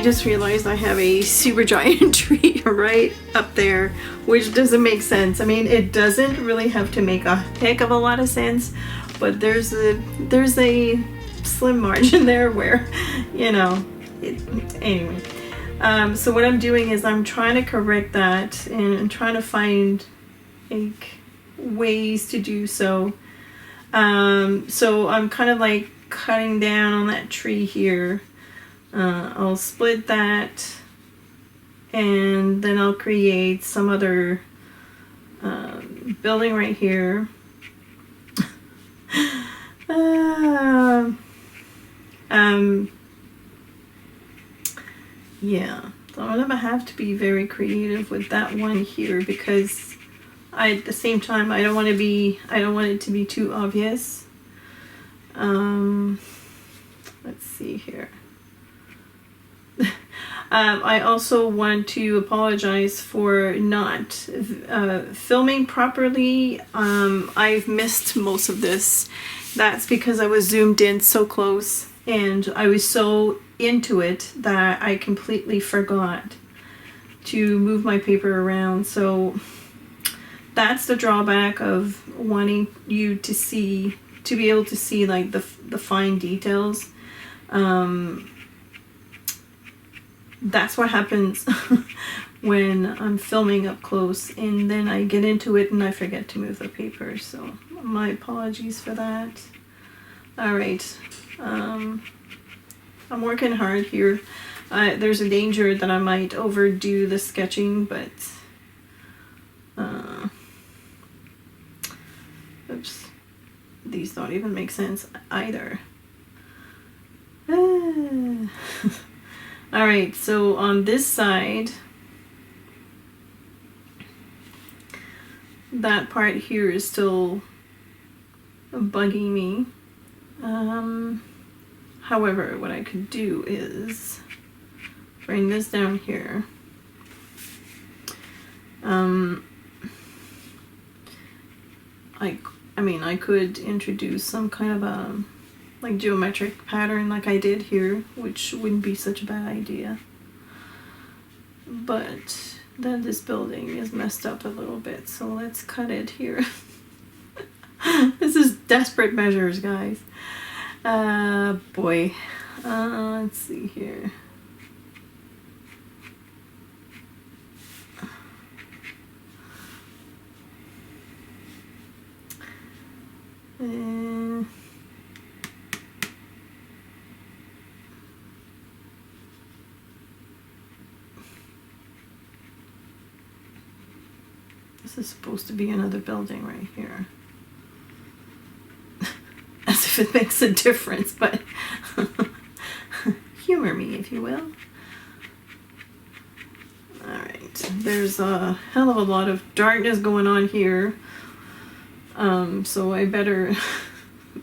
just realized I have a super giant tree right up there, which doesn't make sense. I mean, it doesn't really have to make a heck of a lot of sense, but there's a slim margin there where, you know, anyway. So what I'm doing is I'm trying to correct that and trying to find like ways to do so. So I'm kind of like cutting down on that tree here. I'll split that and then I'll create some other building right here. Yeah, so I'm gonna have to be very creative with that one here because at the same time I don't want it to be too obvious. Let's see here. I also want to apologize for not filming properly. I've missed most of this. That's because I was zoomed in so close and I was so into it that I completely forgot to move my paper around. So that's the drawback of wanting you to be able to see like the fine details. That's what happens when I'm filming up close and then I get into it and I forget to move the paper. So my apologies for that. All right. I'm working hard here. There's a danger that I might overdo the sketching, but oops, these don't even make sense either. All right, so on this side, that part here is still bugging me. However, what I could do is bring this down here. I mean, I could introduce some kind of a like geometric pattern like I did here, which wouldn't be such a bad idea. But then this building is messed up a little bit, so let's cut it here. This is desperate measures, guys. Boy. Let's see here. This is supposed to be another building right here. As if it makes a difference, but humor me, if you will. Alright, there's a hell of a lot of darkness going on here. So I better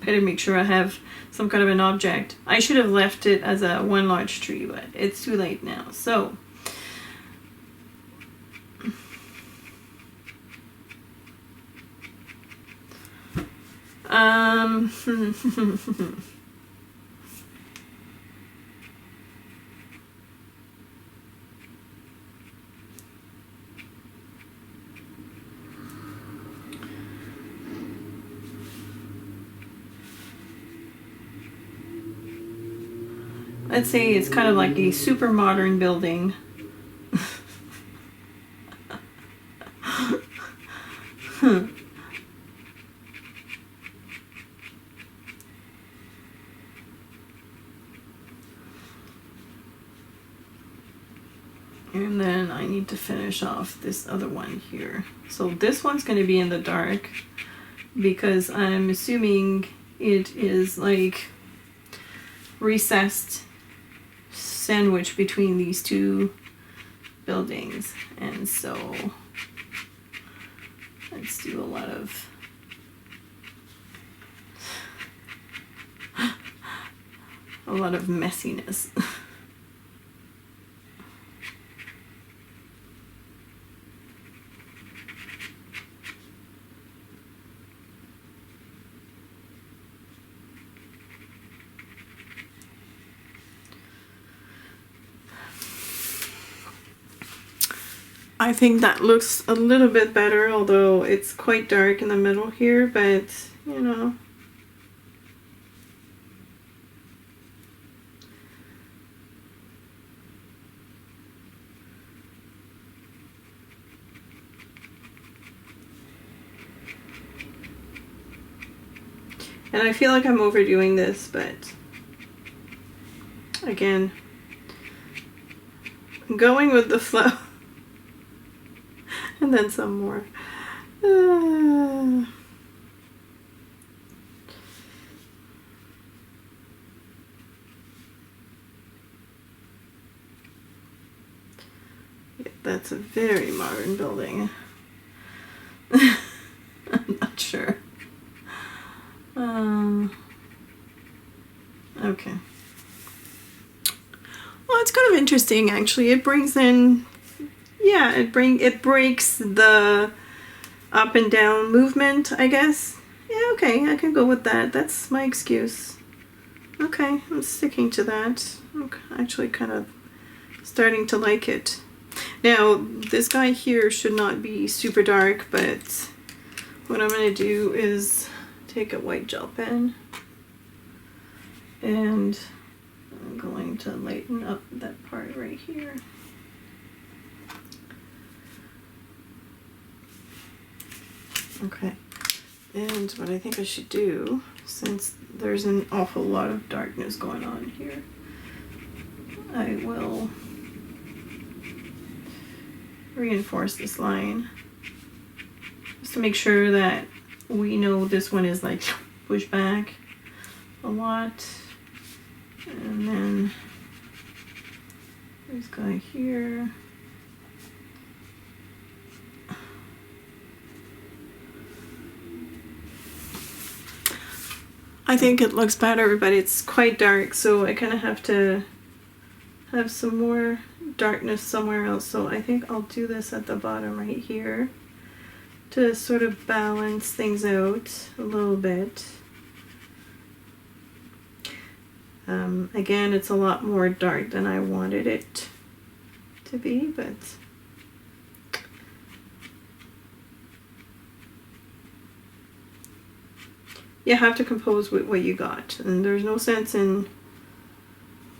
make sure I have some kind of an object. I should have left it as a one large tree, but it's too late now. So let's say it's kind of like a super modern building. And then I need to finish off this other one here. So this one's going to be in the dark because I'm assuming it is like recessed sandwich between these two buildings. And so let's do a lot of messiness. I think that looks a little bit better, although it's quite dark in the middle here, but you know. And I feel like I'm overdoing this, but again, going with the flow. And then some more. Yeah, that's a very modern building. I'm not sure. Okay. Well, it's kind of interesting actually. It brings in, yeah, it breaks the up and down movement, I guess. Yeah, okay, I can go with that. That's my excuse. Okay, I'm sticking to that. I'm actually kind of starting to like it. Now, this guy here should not be super dark, but what I'm going to do is take a white gel pen and I'm going to lighten up that part right here. Okay, and what I think I should do, since there's an awful lot of darkness going on here, I will reinforce this line just to make sure that we know this one is like pushed back a lot. And then this guy here. I think it looks better, but it's quite dark, so I kind of have to have some more darkness somewhere else. So I think I'll do this at the bottom right here to sort of balance things out a little bit. Again, it's a lot more dark than I wanted it to be, but you have to compose with what you got, and there's no sense in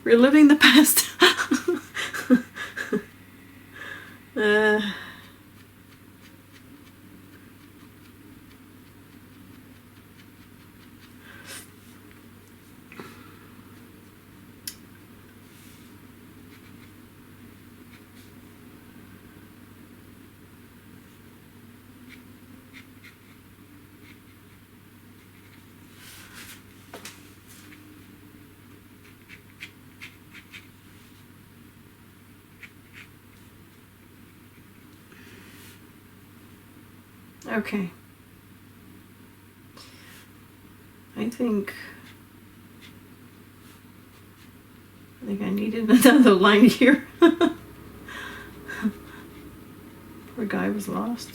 reliving the past. Okay. I think I needed another line here. Poor guy was lost.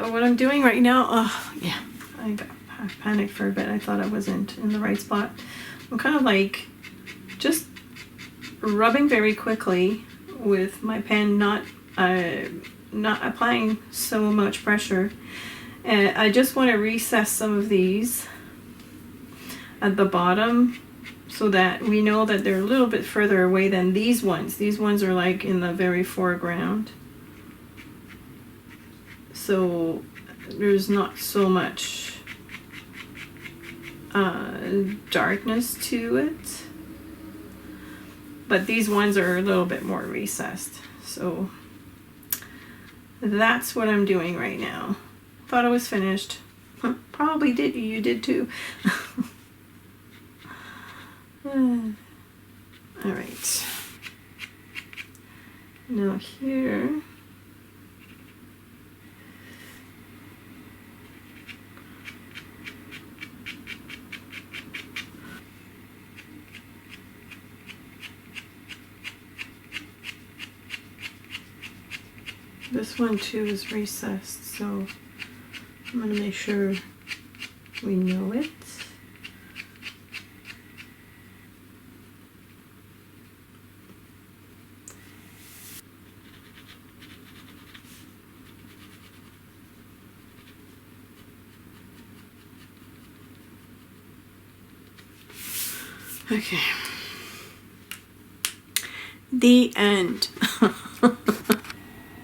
What I'm doing right now, oh yeah, I panicked for a bit. I thought I wasn't in the right spot. I'm kind of like just rubbing very quickly with my pen, not applying so much pressure. And I just want to recess some of these at the bottom so that we know that they're a little bit further away than these ones. These ones are like in the very foreground. So there's not so much darkness to it, but these ones are a little bit more recessed. So that's what I'm doing right now. Thought I was finished. Probably did. You did too. All right. Now here. This one too is recessed, so I'm gonna make sure we know it. Okay. The end.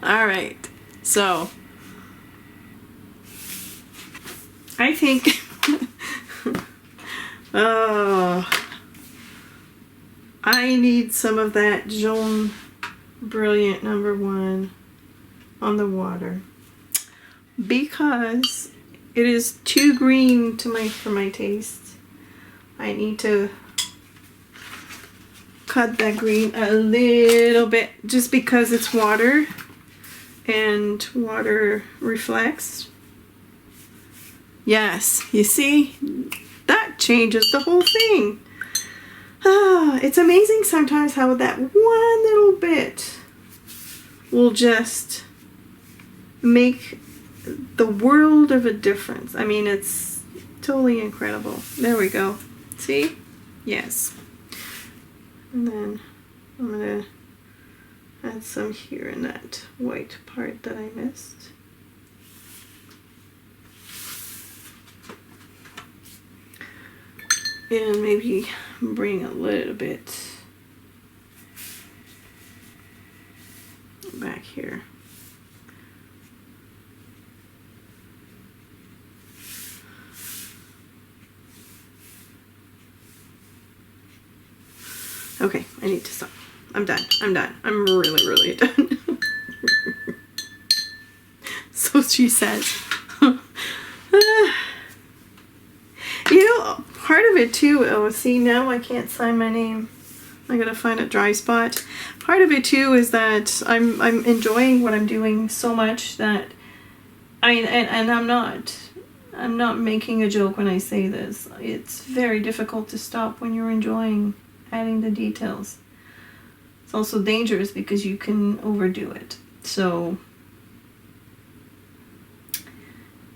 All right. So I think oh, I need some of that Jaune Brilliant #1 on the water because it is too green for my taste. I need to cut that green a little bit just because it's water and water reflects. Yes, you see, that changes the whole thing. It's amazing sometimes how that one little bit will just make the world of a difference. I mean, it's totally incredible. There we go. See? Yes. And then I'm gonna add some here in that white part that I missed. And maybe bring a little bit back here. Okay, I need to stop. I'm done. I'm done. I'm really, really done. So she says. You know, part of it too, oh, see, now I can't sign my name. I gotta find a dry spot. Part of it too is that I'm enjoying what I'm doing so much that I'm not making a joke when I say this. It's very difficult to stop when you're enjoying adding the details. It's also dangerous because you can overdo it. So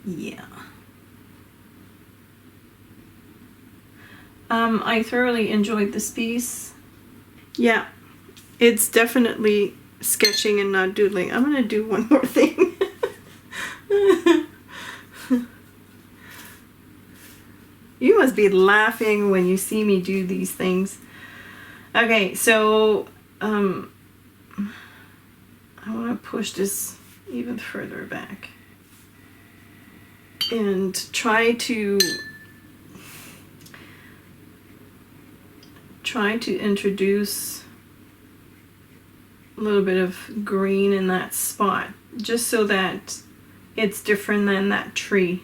yeah. I thoroughly enjoyed this piece. Yeah, it's definitely sketching and not doodling. I'm gonna do one more thing. You must be laughing when you see me do these things. Okay, so I want to push this even further back and try to introduce a little bit of green in that spot, just so that it's different than that tree.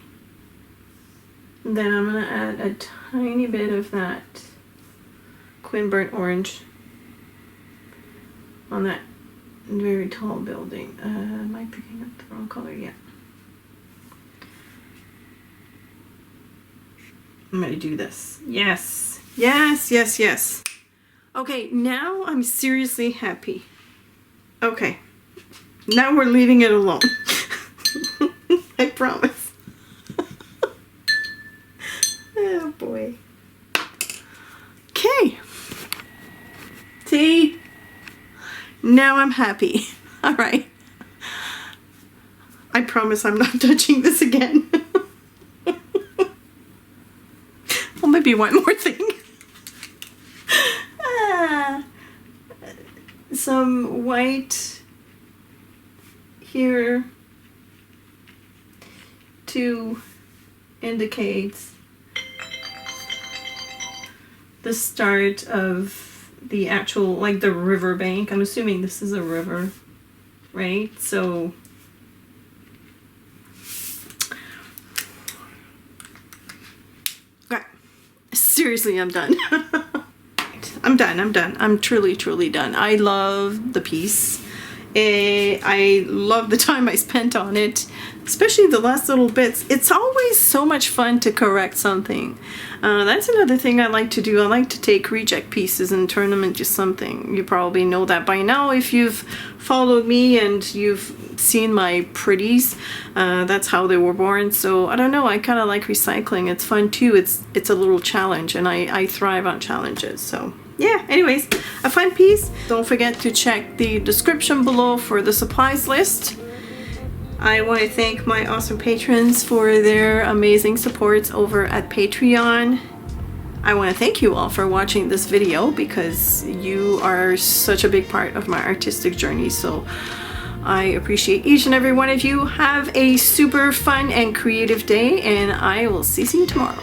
And then I'm gonna add a tiny bit of that Quin burnt orange on that very tall building. Am I picking up the wrong color? Yeah. I'm gonna do this. Yes. Yes, yes, yes. Okay, now I'm seriously happy. Okay. Now we're leaving it alone. I promise. Oh boy. Okay. See? Now I'm happy. All right. I promise I'm not touching this again. Well, maybe one more thing. Some white here to indicate the start of the actual, like the river bank. I'm assuming this is a river, right? So okay. Seriously, I'm done. I'm done. I'm truly, truly done. I love the piece. I love the time I spent on it, especially the last little bits. It's always so much fun to correct something. That's another thing I like to do. I like to take reject pieces and turn them into something. You probably know that by now if you've followed me and you've seen my pretties. That's how they were born. So I don't know, I kind of like recycling. It's fun too. It's a little challenge, and I thrive on challenges. So yeah, anyways, a fun piece. Don't forget to check the description below for the supplies list. I want to thank my awesome patrons for their amazing supports over at Patreon. I want to thank you all for watching this video because you are such a big part of my artistic journey. So I appreciate each and every one of you. Have a super fun and creative day, and I will see you tomorrow.